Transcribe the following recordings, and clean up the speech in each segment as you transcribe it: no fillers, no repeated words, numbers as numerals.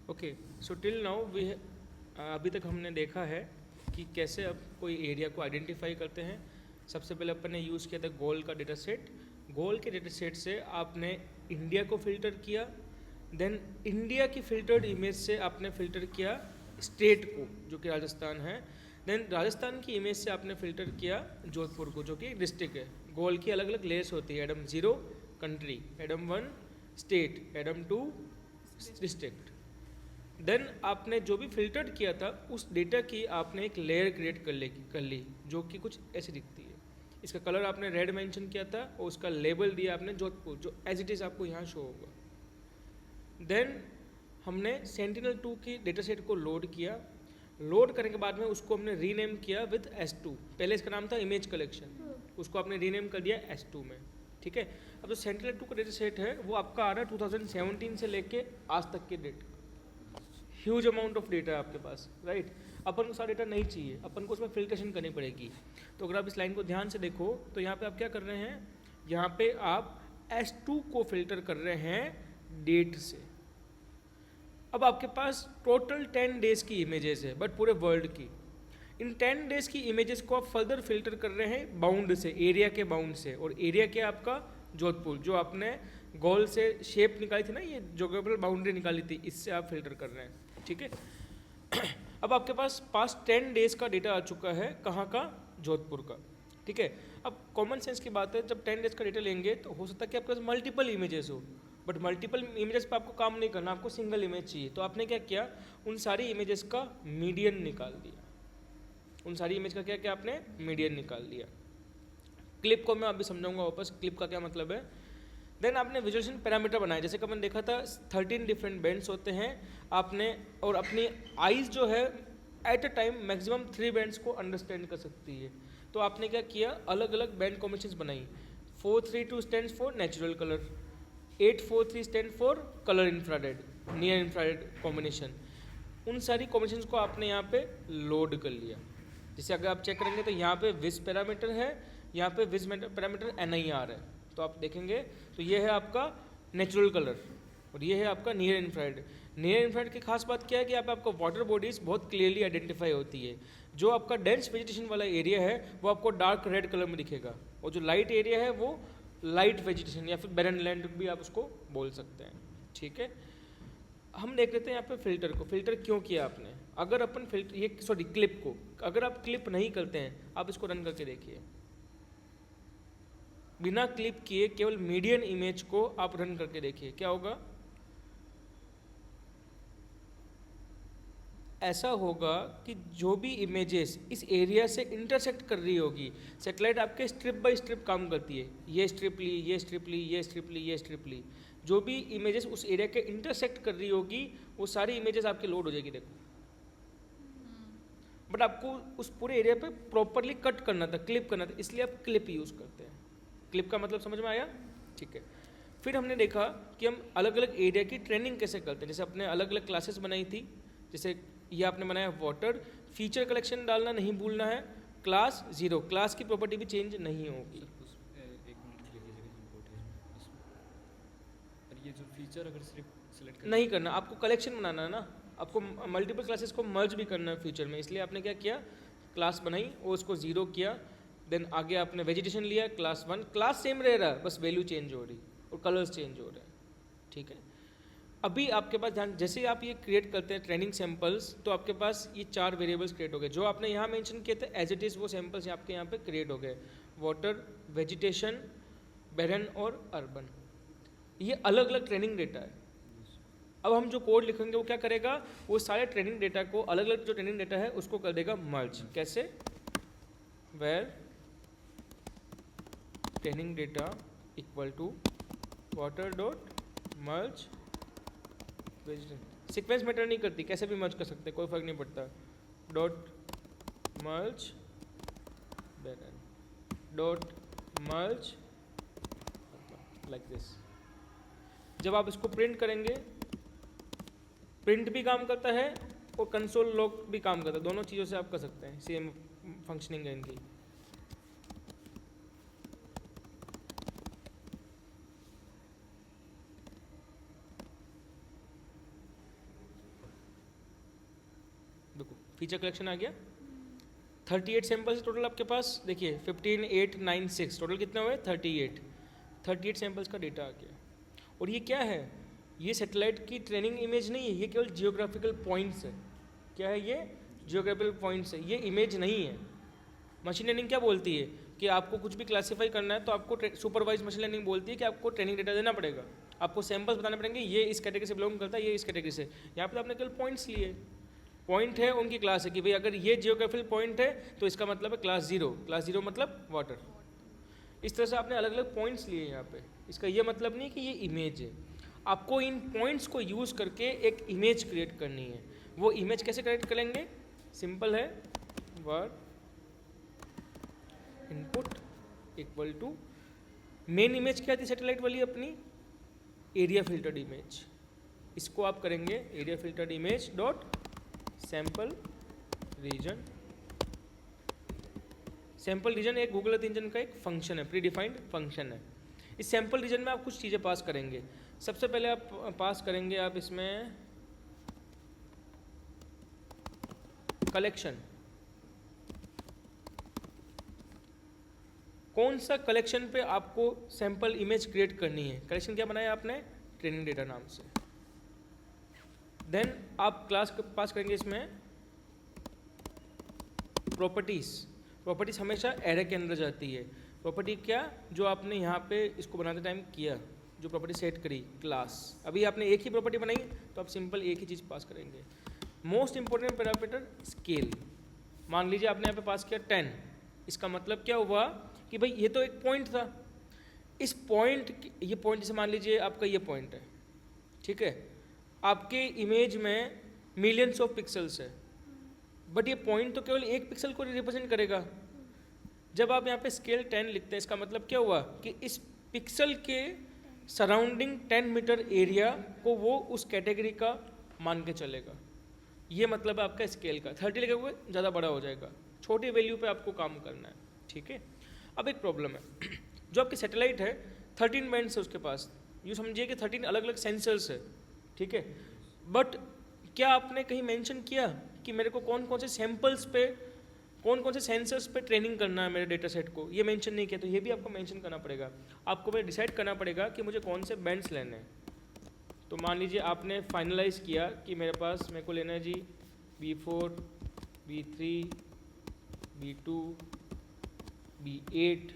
Okay, so till now we अभी तक हमने देखा है कि कैसे आप कोई एरिया को आइडेंटिफाई करते हैं। सबसे पहले अपन ने यूज़ किया था गोल का डेटा सेट। गोल के डेटा सेट से आपने इंडिया को फिल्टर किया, देन इंडिया की फिल्टर्ड इमेज से आपने फिल्टर किया स्टेट को जो कि राजस्थान है, देन राजस्थान की इमेज से आपने फिल्टर किया जोधपुर को जो कि डिस्ट्रिक्ट है। गोल की अलग अलग लेयर्स होती है, adm 0 country, adm 1 state, adm 2 district. Then आपने जो भी फिल्टर्ड किया था उस डेटा की आपने एक लेयर क्रिएट कर ली जो कि कुछ ऐसी दिखती है। इसका कलर आपने रेड मेंशन किया था और उसका लेबल दिया आपने जोधपुर, जो एज इट इज़ आपको यहाँ शो होगा। देन हमने सेंटिनल-2 की डेटा सेट को लोड किया। लोड करने के बाद में उसको हमने रीनेम किया विद S2। पहले इसका नाम था इमेज कलेक्शन, उसको आपने रीनेम कर दिया S2 में। ठीक है, अब जो सेंटिनल-2 का डेटा सेट है वो आपका आ रहा है 2017 से लेके आज तक के date. Huge amount of data है आपके पास, राइट। अपन को सारा डेटा नहीं चाहिए, अपन को उसमें फिल्ट्रेशन करनी पड़ेगी। तो अगर आप इस लाइन को ध्यान से देखो तो यहाँ पे आप क्या कर रहे हैं, यहाँ पे आप S2 को फिल्टर कर रहे हैं डेट से। अब आपके पास टोटल 10 डेज की इमेजेस है बट पूरे वर्ल्ड की। इन 10 डेज की इमेजेस को आप फर्दर फिल्टर कर रहे हैं बाउंड से, एरिया के बाउंड से। और एरिया क्या आपका जोधपुर, जो आपने गोल से शेप निकाली थी ना, ये जोग्राफिकल बाउंड्री निकाली थी, इससे आप फिल्टर कर रहे हैं। ठीक है, अब आपके पास पास्ट 10 डेज का डेटा आ चुका है, कहाँ का, जोधपुर का। ठीक है, अब कॉमन सेंस की बात है, जब 10 डेज का डेटा लेंगे तो हो सकता है कि आपके पास मल्टीपल इमेजेस हो, बट मल्टीपल इमेजेस पे आपको काम नहीं करना, आपको सिंगल इमेज चाहिए। तो आपने क्या किया, उन सारी इमेजेस का मीडियन निकाल दिया। उन सारी इमेज का क्या किया आपने, मीडियन निकाल दिया। क्लिप को मैं अभी समझाऊंगा वापस, क्लिप का क्या मतलब है। देन आपने विजुअलाइजेशन पैरामीटर बनाए, जैसे कि अपन देखा था 13 डिफरेंट बैंड्स होते हैं आपने, और अपनी आईज जो है at a time maximum 3 bands को अंडरस्टैंड कर सकती है। तो आपने क्या किया, अलग अलग बैंड कॉम्बिनेशंस बनाई। 432 stands for natural colour, 843 stand for colour infrared, near infrared combination. उन सारी कॉम्बिनेशंस को आपने यहाँ पे लोड कर लिया। जैसे अगर आप चेक करेंगे तो यहाँ पे विज पैरामीटर है, यहाँ पे विज पैरामीटर NIR है। तो आप देखेंगे तो ये है आपका नेचुरल कलर और ये है आपका नियर इन्फ्रारेड। नियर इन्फ्रारेड की खास बात क्या है कि यहाँ पे आपको वाटर बॉडीज बहुत क्लियरली आइडेंटिफाई होती है। जो आपका डेंस वेजिटेशन वाला एरिया है वो आपको डार्क रेड कलर में दिखेगा, और जो लाइट एरिया है वो लाइट वेजिटेशन या फिर बैरन लैंड भी आप उसको बोल सकते हैं। ठीक है, हम देख लेते हैं यहाँ पे फिल्टर को। फिल्टर क्यों किया आपने, अगर अपन फिल्टर ये सॉरी क्लिप को, अगर आप क्लिप नहीं करते हैं, आप इसको रन करके देखिए, बिना क्लिप किए केवल मीडियन इमेज को आप रन करके देखिए क्या होगा। ऐसा होगा कि जो भी इमेजेस इस एरिया से इंटरसेक्ट कर रही होगी, सैटेलाइट आपके स्ट्रिप बाय स्ट्रिप काम करती है, ये स्ट्रिप ली, ये स्ट्रिप ली, ये स्ट्रिप ली, ये स्ट्रिप ली, जो भी इमेजेस उस एरिया के इंटरसेक्ट कर रही होगी वो सारी इमेजेस आपके लोड हो जाएगी। देखो, बट आपको उस पूरे एरिया पे प्रॉपरली कट करना था, क्लिप करना था, इसलिए आप क्लिप यूज़ करते हैं। क्लिप का मतलब समझ में आया। ठीक है, फिर हमने देखा कि हम अलग अलग एरिया की ट्रेनिंग कैसे करते हैं। जैसे अपने अलग अलग क्लासेस बनाई थी, जैसे ये आपने बनाया वाटर, फीचर कलेक्शन डालना नहीं भूलना है, क्लास 0, क्लास की प्रॉपर्टी भी चेंज नहीं होगी। एक मिनट के लिए ये जो फीचर अगर सिर्फ सिलेक्ट नहीं करना, आपको कलेक्शन बनाना है ना, आपको मल्टीपल क्लासेस को मर्ज भी करना है फ्यूचर में, इसलिए आपने क्या किया, क्लास बनाई और उसको 0 किया। देन आगे आपने वेजिटेशन लिया, क्लास 1, क्लास सेम रह रहा है, बस वैल्यू चेंज हो रही और कलर्स चेंज हो रहे हैं। ठीक है, अभी आपके पास ध्यान, जैसे ही आप ये क्रिएट करते हैं ट्रेनिंग सैंपल्स, तो आपके पास ये 4 वेरिएबल्स क्रिएट हो गए। जो आपने यहाँ मेंशन किए थे एज इट इज़ वो सैंपल्स आपके यहाँ पे क्रिएट हो गए, वाटर, वेजिटेशन, बैरन और अर्बन। ये अलग अलग ट्रेनिंग डेटा है। अब हम जो कोड लिखेंगे वो क्या करेगा, वो सारे ट्रेनिंग डेटा को, अलग अलग जो ट्रेनिंग डेटा है उसको कर देगा मर्ज। कैसे, where training data equal to water dot merge vegetation. Sequence matter नहीं करती, कैसे भी मर्ज कर सकते, कोई फर्क नहीं पड़ता। Dot merge barren dot merge, like this. जब आप इसको प्रिंट करेंगे, प्रिंट भी काम करता है और कंसोल लॉग भी काम करता है, दोनों चीज़ों से आप कर सकते हैं, सेम फंक्शनिंग है इनकी। देखो फीचर कलेक्शन आ गया, 38 सैंपल्स टोटल आपके पास, देखिए 15, 8, 9, 6 टोटल कितने हुए 38 सैंपल्स का डेटा आ गया। और ये क्या है, ये सैटेलाइट की ट्रेनिंग इमेज नहीं है, ये केवल जियोग्राफिकल पॉइंट्स है। क्या है ये, जियोग्राफिकल पॉइंट्स है, ये इमेज नहीं है। मशीन लर्निंग क्या बोलती है कि आपको कुछ भी क्लासीफाई करना है तो आपको सुपरवाइज मशीन लर्निंग बोलती है कि आपको ट्रेनिंग डेटा देना पड़ेगा, आपको सैंपल्स बताने पड़ेंगे, ये इस कैटेगरी से बिलोंग करता है, ये इस कैटेगरी से। यहाँ पे तो आपने केवल पॉइंट्स लिए, पॉइंट है उनकी क्लास है कि भाई अगर ये जियोग्राफिकल पॉइंट है तो इसका मतलब है क्लास 0, क्लास 0 मतलब वाटर। इस तरह से आपने अलग अलग पॉइंट्स लिए यहाँ पे, इसका ये मतलब नहीं कि ये इमेज है। आपको इन पॉइंट्स को यूज़ करके एक इमेज क्रिएट करनी है। वो इमेज कैसे क्रिएट करेंगे, सिंपल है, word input equal to main image क्या थी सैटेलाइट वाली अपनी, एरिया फिल्टर्ड इमेज। इसको आप करेंगे area filtered image dot sample region. Sample region एक गूगल अर्थ इंजन का एक फंक्शन है, प्री डिफाइंड फंक्शन है। इस सैंपल रीजन में आप कुछ चीज़ें पास करेंगे। सबसे पहले आप पास करेंगे आप इसमें कलेक्शन, कौन सा कलेक्शन पे आपको सैंपल इमेज क्रिएट करनी है। कलेक्शन क्या बनाया आपने, ट्रेनिंग डेटा नाम से। देन आप क्लास पास करेंगे इसमें प्रॉपर्टीज। प्रॉपर्टीज हमेशा एरे के अंदर जाती है। प्रॉपर्टी क्या, जो आपने यहाँ पे इसको बनाते टाइम किया, जो प्रॉपर्टी सेट करी क्लास, अभी आपने एक ही प्रॉपर्टी बनाई तो आप सिंपल एक ही चीज़ पास करेंगे। Most important parameter scale. मान लीजिए आपने यहाँ पे पास किया 10, इसका मतलब क्या हुआ कि भाई ये तो एक पॉइंट था, इस पॉइंट, ये पॉइंट जैसे मान लीजिए आपका ये पॉइंट है, ठीक है, आपके इमेज में मिलियंस ऑफ पिक्सल्स है, बट ये पॉइंट तो केवल एक पिक्सल को रिप्रेजेंट करेगा। जब आप यहाँ पे स्केल 10 लिखते हैं, इसका मतलब क्या हुआ कि इस पिक्सल के सराउंडिंग 10 मीटर एरिया को वो उस कैटेगरी का मान के चलेगा। ये मतलब है आपका स्केल का। 30 लिखे हुए ज़्यादा बड़ा हो जाएगा, छोटी वैल्यू पे आपको काम करना है, ठीक है। अब एक प्रॉब्लम है, जो आपकी सैटेलाइट है 13 बैंड्स है उसके पास, यूँ समझिए कि 13 अलग अलग सेंसर्स है, ठीक है। बट क्या आपने कहीं मेंशन किया कि मेरे को कौन कौन से सैंपल्स पे, कौन कौन से सेंसर्स पे ट्रेनिंग करना है मेरे डेटा सेट को, ये मेंशन नहीं किया, तो ये भी आपको मेंशन करना पड़ेगा। आपको मैं डिसाइड करना पड़ेगा कि मुझे कौन से बैंड्स लेने हैं। तो मान लीजिए आपने फाइनलाइज किया कि मेरे को लेना है जी B4, B3, B2, B8,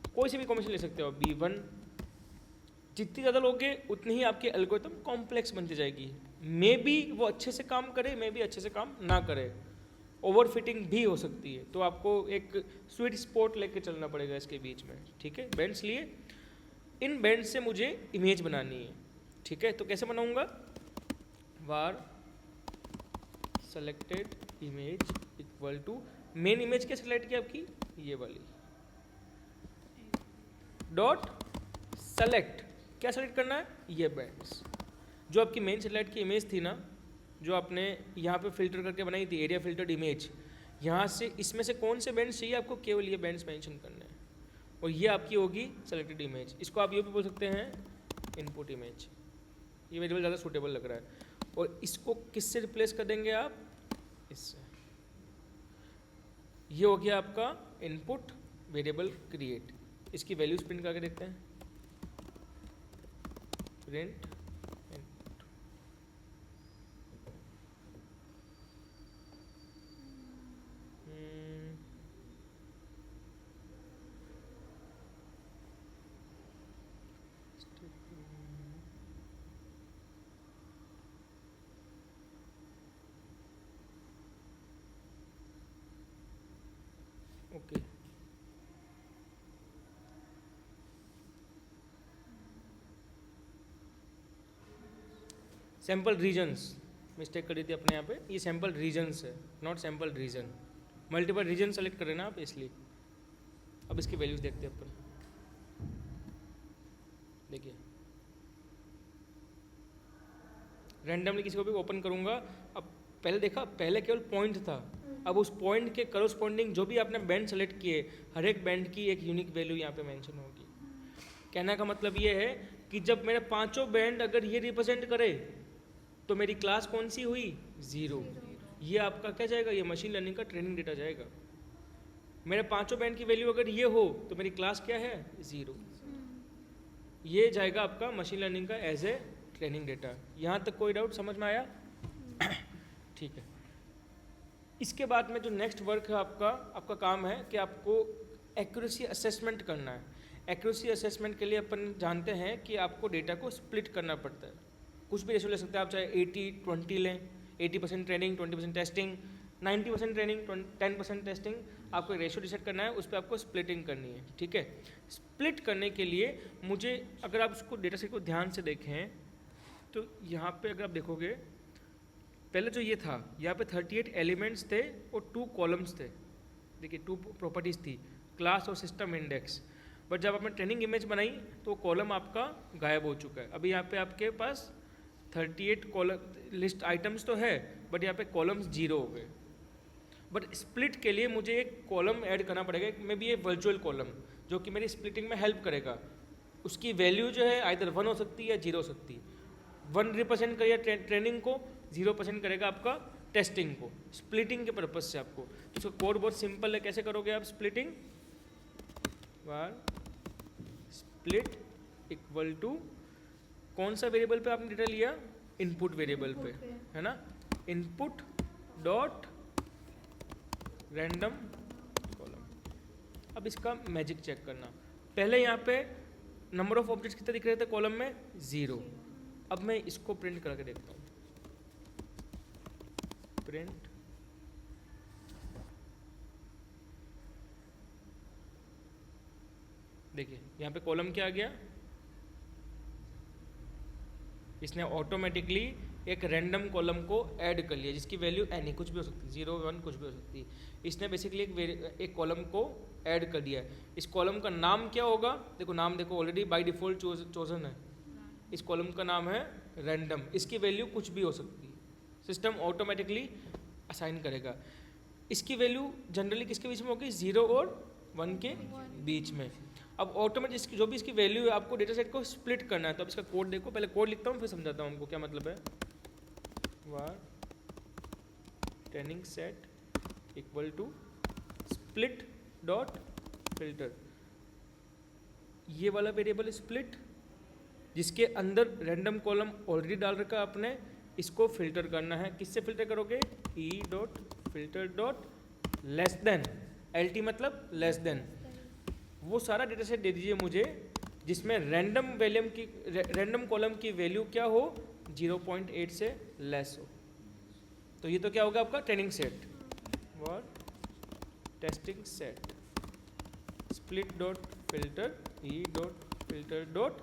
कोई से भी कॉम्बिनेशन ले सकते हो, B1। जितनी ज़्यादा लोगे उतनी ही आपकी एल्गोरिथम कॉम्प्लेक्स बनती जाएगी। मे बी वो अच्छे से काम करे, मे बी अच्छे से काम ना करे, ओवरफिटिंग भी हो सकती है। तो आपको एक स्वीट स्पॉट लेके चलना पड़ेगा इसके बीच में, ठीक है। बैंड्स लिए, इन बैंड से मुझे इमेज बनानी है, ठीक है। तो कैसे बनाऊंगा, var selected image equal to main image क्या सेलेक्ट की आपकी, ये वाली, डॉट सेलेक्ट, क्या सेलेक्ट करना है, ये बैंड्स। जो आपकी मेन सैटेलाइट की इमेज थी ना, जो आपने यहाँ पे फिल्टर करके बनाई थी एरिया फिल्टर्ड इमेज, यहाँ से इसमें से कौन से बैंड्स चाहिए आपको, केवल ये बैंड्स मेंशन करने हैं, और ये आपकी होगी सेलेक्टेड इमेज। इसको आप ये भी बोल सकते हैं इनपुट इमेज, ये वेरिएबल ज़्यादा सूटेबल लग रहा है। और इसको किससे रिप्लेस कर देंगे आप, इससे। ये हो गया आपका इनपुट वेरिएबल क्रिएट। इसकी वैल्यूज प्रिंट करके देखते हैं, print okay. Sample regions mistake करी थी अपने यहाँ पे, ये सैंपल रीजन्स है, not sample region. Multiple region select करें ना आप, इसलिए। अब इसकी वैल्यूज देखते हैं अपन, देखिए रैंडमली किसी को भी ओपन करूँगा। अब पहले देखा, पहले केवल पॉइंट था, अब उस पॉइंट के करस्पॉन्डिंग जो भी आपने बैंड सेलेक्ट किए, हर एक बैंड की एक यूनिक वैल्यू यहाँ पे मेंशन होगी। कहने का मतलब ये है कि जब मेरे पांचों बैंड अगर ये रिप्रेजेंट करे तो मेरी क्लास कौन सी हुई, 0। ये आपका क्या जाएगा, ये मशीन लर्निंग का ट्रेनिंग डेटा जाएगा। मेरे पांचों बैंड की वैल्यू अगर ये हो तो मेरी क्लास क्या है, 0। ये जाएगा आपका मशीन लर्निंग का एज ए ट्रेनिंग डेटा। यहाँ तक कोई डाउट समझ में आया? ठीक है। इसके बाद में जो नेक्स्ट वर्क है आपका काम है कि आपको एक्यूरेसी असेसमेंट करना है। एक्यूरेसी असेसमेंट के लिए अपन जानते हैं कि आपको डेटा को स्प्लिट करना पड़ता है। कुछ भी रेशो ले सकते हैं आप, चाहे 80-20 लें, 80% ट्रेनिंग 20% टेस्टिंग, 90% ट्रेनिंग 10% टेस्टिंग। आपको रेशो डिसाइड करना है, उस पर आपको स्प्लिटिंग करनी है। ठीक है। स्प्लिट करने के लिए मुझे, अगर आप उसको डेटा सेट को ध्यान से देखें तो यहाँ पे अगर आप देखोगे, पहले जो ये था यहाँ पे 38 एलिमेंट्स थे और 2 कॉलम्स थे। देखिए 2 प्रॉपर्टीज़ थी, क्लास और सिस्टम इंडेक्स। बट जब आपने ट्रेनिंग इमेज बनाई तो कॉलम आपका गायब हो चुका है। अभी यहाँ पे आपके पास 38 कॉलम लिस्ट आइटम्स तो है, बट यहाँ पे कॉलम्स 0 हो गए। बट स्प्लिट के लिए मुझे एक कॉलम ऐड करना पड़ेगा, मे बी ये वर्चुअल कॉलम, जो कि मेरी स्प्लिटिंग में हेल्प करेगा। उसकी वैल्यू जो है आइदर 1 हो सकती है या 0 हो सकती है। 1 रिप्रेजेंट करेगा ट्रेनिंग को, 0% करेगा आपका टेस्टिंग को, स्प्लिटिंग के पर्पज से आपको। तो उसका कोड बहुत सिंपल है, कैसे करोगे आप splitting? Var split equal to, कौन सा वेरिएबल पे आपने डेटा लिया? इनपुट वेरिएबल पे, है ना। Input dot random column. अब इसका मैजिक चेक करना। पहले यहाँ पे नंबर ऑफ ऑब्जेक्ट्स कितने दिख रहे थे कॉलम में? 0। अब मैं इसको प्रिंट करके देखता हूँ। प्रिंट देखिए यहाँ पे कॉलम क्या आ गया, इसने ऑटोमेटिकली एक रैंडम कॉलम को ऐड कर लिया जिसकी वैल्यू एनी, कुछ भी हो सकती है, 0 1 कुछ भी हो सकती है। इसने बेसिकली एक कॉलम को ऐड कर दिया है। इस कॉलम का नाम क्या होगा? देखो नाम देखो, ऑलरेडी बाय डिफॉल्ट चोजन है। इस कॉलम का नाम है रैंडम। इसकी वैल्यू कुछ भी हो सकती है, सिस्टम ऑटोमेटिकली असाइन करेगा। इसकी वैल्यू जनरली किसके बीच में होगी? 0 और 1 के बीच में। अब ऑटोमेटिक इसकी जो भी इसकी वैल्यू है आपको डेटा सेट को स्प्लिट करना है। तो अब इसका कोड देखो, पहले कोड लिखता हूँ फिर समझाता हूँ हमको क्या मतलब है। Var training set equal to split dot filter, ये वाला वेरिएबल स्प्लिट जिसके अंदर रैंडम कॉलम ऑलरेडी डाल रखा है आपने, इसको फिल्टर करना है। किससे फिल्टर करोगे? E dot filter dot less than, L T मतलब लेस देन। वो सारा डेटा सेट दे दीजिए मुझे जिसमें रैंडम कॉलम की वैल्यू क्या हो? 0.8 से लेस हो। तो ये तो क्या होगा आपका ट्रेनिंग सेट। और testing set split dot filter E dot filter dot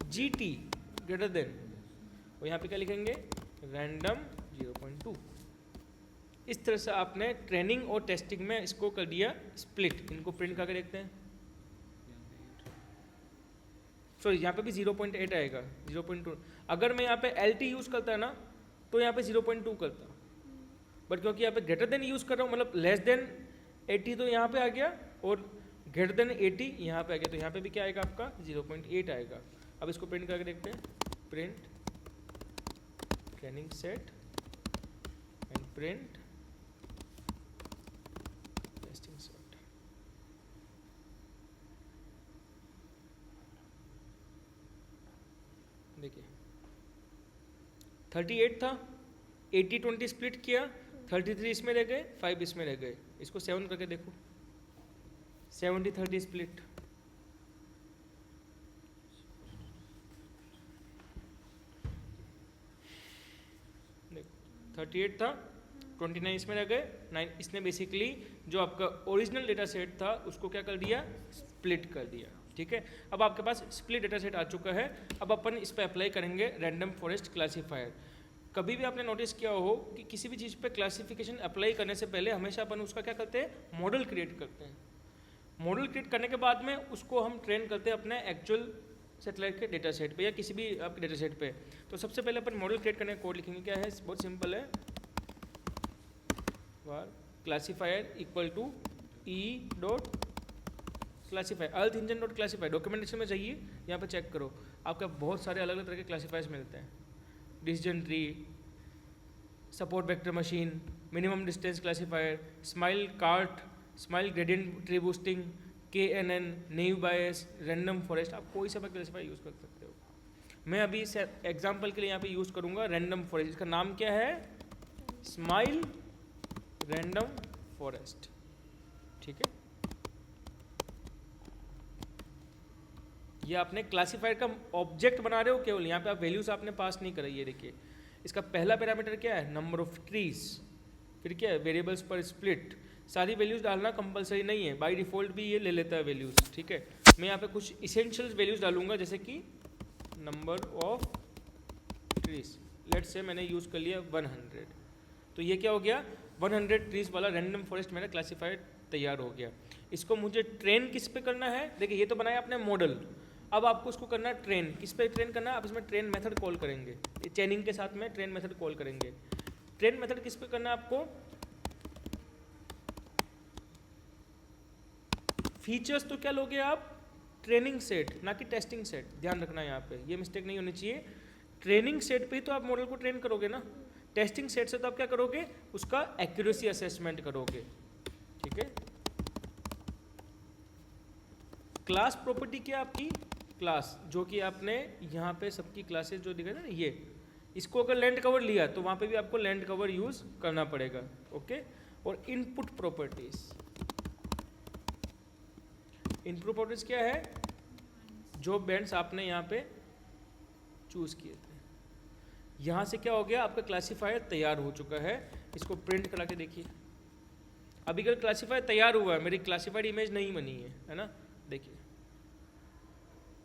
G T greater than, और यहाँ पे क्या लिखेंगे? रैंडम 0.2। इस तरह से आपने ट्रेनिंग और टेस्टिंग में इसको कर दिया स्प्लिट। इनको प्रिंट करके देखते हैं। सॉरी यहाँ पे भी 0.8 आएगा, 0.2। अगर मैं यहाँ पे LT यूज़ करता है ना तो यहाँ पे 0.2 करता, बट क्योंकि यहाँ पे ग्रेटर देन यूज़ कर रहा हूँ, मतलब लेस देन 80 तो यहाँ पे आ गया और ग्रेटर देन 80 यहाँ पे आ गया, तो यहाँ पे भी क्या आएगा आपका? 0.8 आएगा। अब इसको प्रिंट करके देखते हैं। Print training set and print testing set. देखिए 38 था, 80-20 स्प्लिट किया, 33 इसमें रह गए, 5 इसमें रह गए। इसको 7 करके देखो, 70-30 स्प्लिट। देखो 38 था, 29 इसमें रह गए, 9। इसने बेसिकली जो आपका ओरिजिनल डेटा सेट था उसको क्या कर दिया? स्प्लिट कर दिया। ठीक है। अब आपके पास स्प्लिट डेटा सेट आ चुका है। अब अपन इस पर अप्लाई करेंगे रैंडम फॉरेस्ट क्लासीफायर। कभी भी आपने नोटिस किया हो कि किसी भी चीज़ पे क्लासिफिकेशन अप्लाई करने से पहले हमेशा अपन उसका क्या करते हैं? मॉडल क्रिएट करते हैं। मॉडल क्रिएट करने के बाद में उसको हम ट्रेन करते हैं अपने एक्चुअल सैटेलाइट के डेटा सेट पे या किसी भी आपके डेटा सेट पे। तो सबसे पहले अपन मॉडल क्रिएट करने का कोड लिखेंगे। क्या है? बहुत सिंपल है। Var classifier equal to E dot classifier, earth engine dot classifier. Documentation में चाहिए, यहाँ पे चेक करो, आपका बहुत सारे अलग अलग तरह के क्लासीफायर्स मिलते हैं। Decision tree, support vector machine, minimum distance classifier, smile cart, smile gradient tree boosting, KNN, नेव बायस, रैंडम फॉरेस्ट, आप कोई सा क्लासीफायर यूज़ कर सकते हो। मैं अभी एग्जांपल के लिए यहाँ पे यूज़ करूँगा रैंडम फॉरेस्ट। इसका नाम क्या है? Smile random forest. ठीक है, ये आपने क्लासीफायर का ऑब्जेक्ट बना रहे हो केवल, यहाँ पे आप वैल्यूज आपने पास नहीं कराई। ये देखिए, इसका पहला पैरामीटर क्या है? Number of trees. फिर क्या है? वेरिएबल्स पर स्प्लिट। सारी वैल्यूज डालना कंपलसरी नहीं है, बाय डिफॉल्ट भी ये ले लेता है वैल्यूज। ठीक है, मैं यहाँ पे कुछ इसेंशियल वैल्यूज डालूंगा, जैसे कि नंबर ऑफ ट्रीज। लेट से मैंने यूज कर लिया 100, तो ये क्या हो गया? 100 ट्रीज वाला रैंडम फॉरेस्ट मेरा क्लासीफायर तैयार हो गया। इसको मुझे ट्रेन किस पे करना है? देखिए, ये तो बनाया आपने मॉडल, अब आपको उसको करना है ट्रेन। किस पे ट्रेन करना है? आप इसमें ट्रेन मेथड कॉल करेंगे, चेनिंग के साथ में ट्रेन मेथड कॉल करेंगे। ट्रेन मेथड किस पे करना है आपको? फीचर्स तो क्या लोगे आप? ट्रेनिंग सेट, ना कि टेस्टिंग सेट। ध्यान रखना यहाँ पे, ये मिस्टेक नहीं होनी चाहिए। ट्रेनिंग सेट पे ही तो आप मॉडल को ट्रेन करोगे ना, टेस्टिंग सेट से तो आप क्या करोगे? उसका एक्यूरेसी असेसमेंट करोगे। ठीक है, क्लास प्रॉपर्टी क्या आपकी? क्लास, जो कि आपने यहाँ पे सबकी क्लासेस जो दिखा था ना, ये इसको अगर लैंड कवर लिया तो वहाँ पे भी आपको लैंड कवर यूज करना पड़ेगा। ओके, और इनपुट प्रॉपर्टीज, इनपुट प्रॉपर्टीज क्या है? जो बैंड्स आपने यहाँ पे चूज किए थे। यहाँ से क्या हो गया? आपका क्लासीफायर तैयार हो चुका है। इसको प्रिंट करा के देखिए। अभी अगर क्लासीफायर तैयार हुआ है, मेरी क्लासीफाइड इमेज नहीं बनी है ना। देखिए,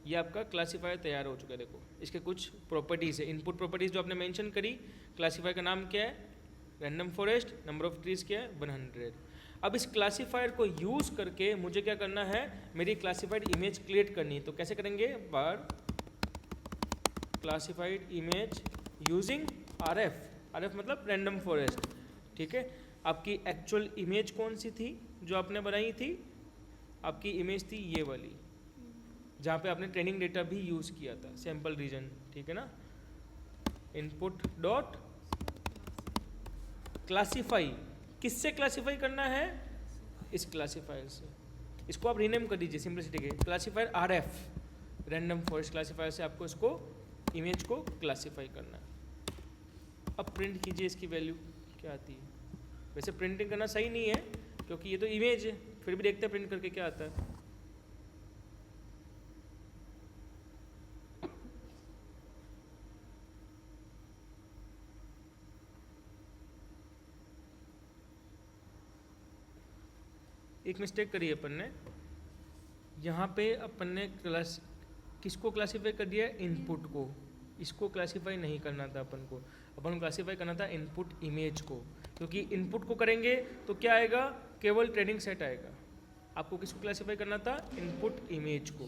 ये आपका क्लासीफायर तैयार हो चुका है। देखो, इसके कुछ प्रॉपर्टीज है, इनपुट प्रॉपर्टीज जो आपने मेंशन करी। क्लासीफायर का नाम क्या है? Random forest. Number of trees क्या है? 100। अब इस क्लासीफायर को यूज करके मुझे क्या करना है? मेरी क्लासीफाइड इमेज क्रिएट करनी है। तो कैसे करेंगे? Var classified image using RF। RF मतलब रैंडम फॉरेस्ट। ठीक है, आपकी एक्चुअल इमेज कौन सी थी जो आपने बनाई थी? आपकी इमेज थी ये वाली, जहाँ पे आपने ट्रेनिंग डेटा भी यूज़ किया था, सैम्पल रीजन। ठीक है ना, इनपुट डॉट क्लासीफाई। किससे क्लासीफाई करना है? इस क्लासीफायर से। इसको आप रीनेम कर दीजिए सिंपलिसिटी के, classifier RF random forest classifier से आपको इसको इमेज को क्लासीफाई करना है। अब प्रिंट कीजिए, इसकी वैल्यू क्या आती है। वैसे प्रिंटिंग करना सही नहीं है क्योंकि ये तो इमेज है, फिर भी देखते हैं प्रिंट करके क्या आता है। एक मिस्टेक करी अपन ने, यहाँ पे अपन ने किसको क्लासीफाई कर दिया? इनपुट को। इसको क्लासीफाई नहीं करना था अपन को क्लासीफाई करना था इनपुट इमेज को, क्योंकि इनपुट को करेंगे तो क्या आएगा? केवल ट्रेनिंग सेट आएगा। आपको किसको क्लासीफाई करना था? इनपुट इमेज को।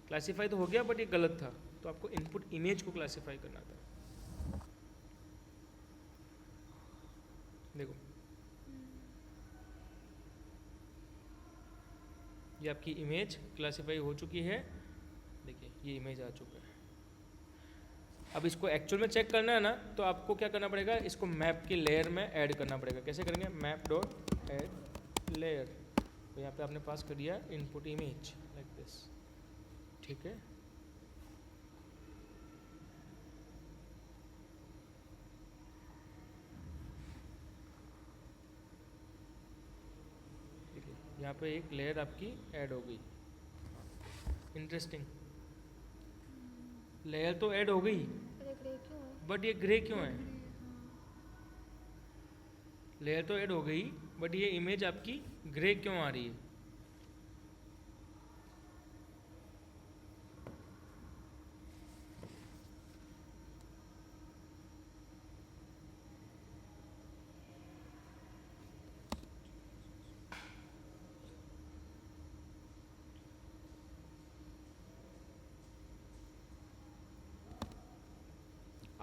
क्लासीफाई तो हो गया बट ये गलत था, तो आपको इनपुट इमेज को क्लासीफाई करना था। देखो, ये आपकी इमेज क्लासीफाई हो चुकी है। देखिए, ये इमेज आ चुका है। अब इसको एक्चुअल में चेक करना है ना, तो आपको क्या करना पड़ेगा? इसको मैप के लेयर में ऐड करना पड़ेगा। कैसे करेंगे? Map dot add layer. तो यहाँ पे आपने पास कर दिया इनपुट इमेज लाइक दिस। ठीक है, यहाँ पे एक लेयर आपकी ऐड हो गई। इंटरेस्टिंग, लेयर तो ऐड हो गई, बट ये ग्रे क्यों है? लेयर तो ऐड हो गई बट ये इमेज आपकी ग्रे क्यों आ रही है?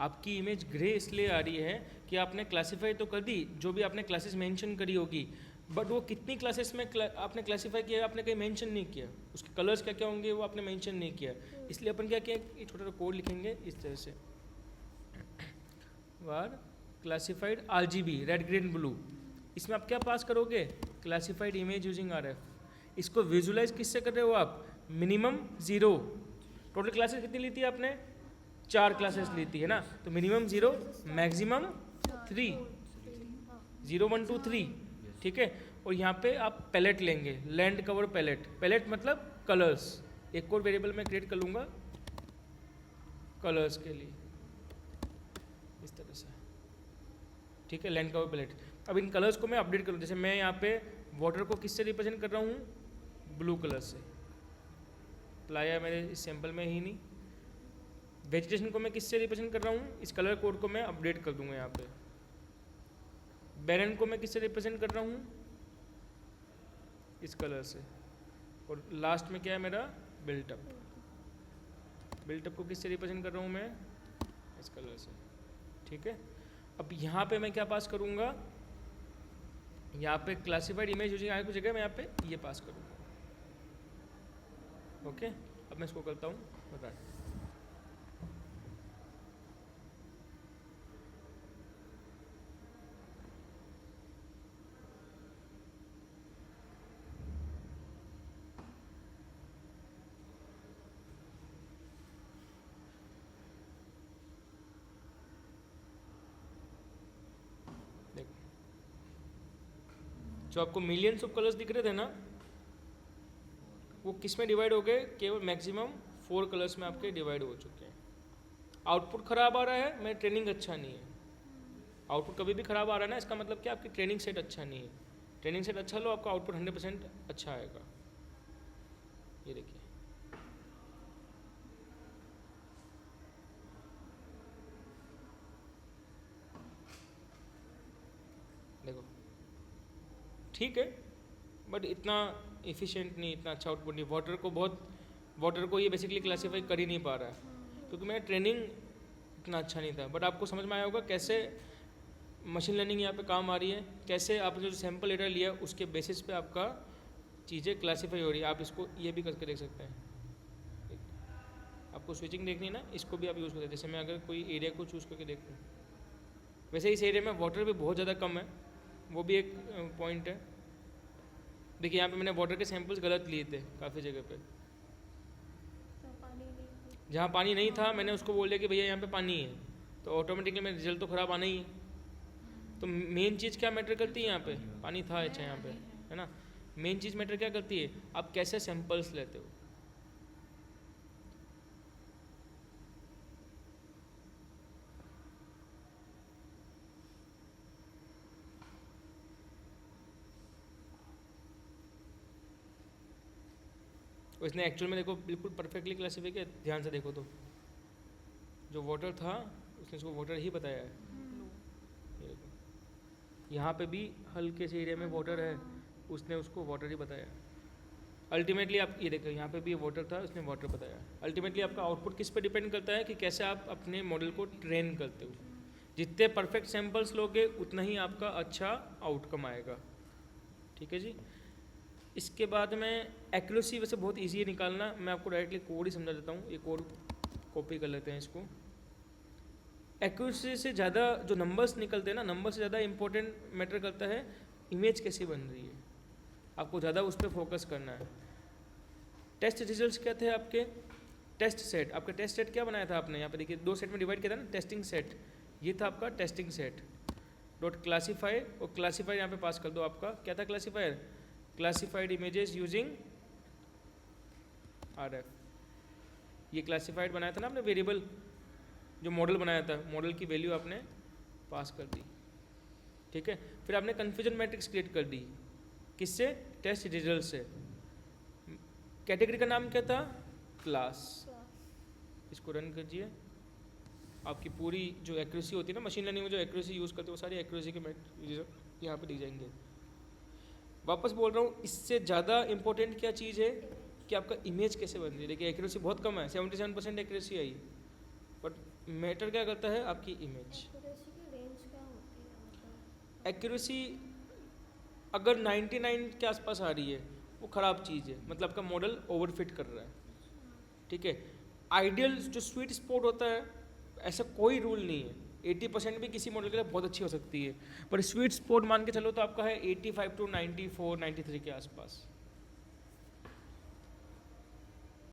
आपकी इमेज ग्रे इसलिए आ रही है कि आपने क्लासीफाई तो कर दी, जो भी आपने क्लासेस मेंशन करी होगी, बट वो कितनी क्लासेस में आपने क्लासीफाई किया आपने कहीं मेंशन नहीं किया। उसके कलर्स क्या क्या होंगे वो आपने मेंशन नहीं किया। इसलिए अपन क्या किया, ये छोटा सा कोड लिखेंगे इस तरह से, var classified RGB, red green blue, इसमें आप क्या पास करोगे? Classified image using RF। इसको विजुलाइज किससे कर रहे हो आप? मिनिमम 0। टोटल क्लासेस कितनी ली थी आपने? 4 क्लासेस ली थी, है ना? तो मिनिमम 0, मैक्सिमम 3, 0 1 2 3, ठीक है। और यहाँ पे आप पैलेट लेंगे, लैंड कवर पैलेट। पैलेट मतलब कलर्स। एक और वेरिएबल में क्रिएट कर लूँगा कलर्स के लिए, इस तरह से, ठीक है, लैंड कवर पैलेट। अब इन कलर्स को मैं अपडेट करूँ, जैसे मैं यहाँ पे वाटर को किससे रिप्रेजेंट कर रहा हूँ? ब्लू कलर से। लाया मेरे इस सैंपल में ही नहीं। वेजिटेशन को मैं किससे रिप्रेजेंट कर रहा हूँ? इस कलर कोड को मैं अपडेट कर दूंगा यहाँ पे। बैरन को मैं किससे रिप्रेजेंट कर रहा हूँ? इस कलर से। और लास्ट में क्या है मेरा? बिल्टअप। बिल्टअप को किससे रिप्रेजेंट कर रहा हूँ मैं? इस कलर से, ठीक है। अब यहाँ पे मैं क्या पास करूँगा? यहाँ पे क्लासिफाइड इमेज यूजिंग आगे की जगह मैं यहाँ पे ये पास करूँगा, ओके। अब मैं इसको करता हूँ रन। जो आपको मिलियंस ऑफ कलर्स दिख रहे थे ना, वो किस में डिवाइड हो गए? केवल मैक्सिमम 4 कलर्स में आपके डिवाइड हो चुके हैं। आउटपुट खराब आ रहा है, मेरा ट्रेनिंग अच्छा नहीं है। आउटपुट कभी भी खराब आ रहा है ना, इसका मतलब क्या? आपकी ट्रेनिंग सेट अच्छा नहीं है। ट्रेनिंग सेट अच्छा लो, आपका आउटपुट 100% अच्छा आएगा। ये देखिए, देखो, ठीक है, बट इतना एफिशिएंट नहीं, इतना अच्छा आउटपुट नहीं। वाटर को ये बेसिकली क्लासीफाई कर ही नहीं पा रहा है, क्योंकि मेरा ट्रेनिंग इतना अच्छा नहीं था। बट आपको समझ में आया होगा कैसे मशीन लर्निंग यहाँ पे काम आ रही है, कैसे आपने जो सैम्पल डेटा लिया उसके बेसिस पे आपका चीज़ें क्लासीफाई हो रही है। आप इसको ये भी करके देख सकते हैं। आपको स्विचिंग देखनी है ना, इसको भी आप यूज़ करते हैं। जैसे मैं अगर कोई एरिया को चूज़ करके देखूँ, वैसे इस एरिया में वाटर भी बहुत ज़्यादा कम है, वो भी एक पॉइंट है। देखिए यहाँ पे मैंने वाटर के सैंपल्स गलत लिए थे काफ़ी जगह पे। जहाँ पानी नहीं था मैंने उसको बोल दिया कि भैया यहाँ पे पानी है, तो ऑटोमेटिकली मेरा रिजल्ट तो ख़राब आना ही है। तो मेन चीज़ क्या मैटर करती है यहाँ पे? पानी था अच्छा यहाँ पे, है ना। मेन चीज़ मैटर क्या करती है? आप कैसे सैंपल्स लेते हो। और इसने एक्चुअल में देखो बिल्कुल परफेक्टली क्लासीफाई किया। ध्यान से देखो तो जो वाटर था उसने इसको वाटर ही बताया है। ये देखो, यहाँ पे भी हल्के से एरिया में वाटर है, उसने उसको वाटर ही बताया। अल्टीमेटली आप ये देखो, यहाँ पे भी वाटर था, उसने वाटर बताया। अल्टीमेटली आपका आउटपुट किस पे डिपेंड करता है कि कैसे आप अपने मॉडल को ट्रेन करते हो। जितने परफेक्ट सैंपल्स लोगे उतना ही आपका अच्छा आउटकम आएगा, ठीक है जी। इसके बाद में एक्यूरेसी वैसे बहुत इजी है निकालना, मैं आपको डायरेक्टली कोड ही समझा देता हूँ। ये कोड कॉपी कर लेते हैं इसको। एक्यूरेसी से ज़्यादा जो नंबर्स निकलते हैं ना, नंबर से ज़्यादा इंपॉर्टेंट मैटर करता है इमेज कैसी बन रही है। आपको ज़्यादा उस पर फोकस करना है। टेस्ट रिजल्ट्स क्या थे आपके? Test set. आपका टेस्ट सेट क्या बनाया था आपने? यहाँ पे देखिए 2 सेट में डिवाइड किया था ना, टेस्टिंग सेट। ये था आपका टेस्टिंग सेट डॉट क्लासीफाई, और क्लासीफाई यहाँ पे पास कर दो। आपका क्या था classifier? Classified images using RF। ये क्लासिफाइड बनाया था ना आपने वेरिएबल, जो मॉडल बनाया था, मॉडल की वैल्यू आपने पास कर दी, ठीक है। फिर आपने कन्फ्यूजन मैट्रिक्स क्रिएट कर दी, किससे? टेस्ट रिजल्ट से। कैटेगरी का नाम क्या था? क्लास। इसको रन कीजिए। आपकी पूरी जो एक्यूरेसी होती है ना मशीन लर्निंग में, जो एक्यूरेसी यूज़ करते हैं, वो सारी एक्यूरेसी के रिजल्ट यहाँ पे दिख जाएंगे। वापस बोल रहा हूँ, इससे ज़्यादा इंपॉर्टेंट क्या चीज़ है कि आपका इमेज कैसे बन रही है। देखिए एक्यूरेसी बहुत कम है, 77% एक्यूरेसी आई, बट मैटर क्या करता है? आपकी इमेज। एक्यूरेसी अगर 99 के आसपास आ रही है वो ख़राब चीज़ है, मतलब आपका मॉडल ओवरफिट कर रहा है, ठीक है। आइडियल जो स्वीट स्पॉट होता है, ऐसा कोई रूल नहीं है 80% भी किसी मॉडल के लिए बहुत अच्छी हो सकती है, पर स्वीट स्पॉट मान के चलो तो आपका है 85 to 94 93 के आसपास।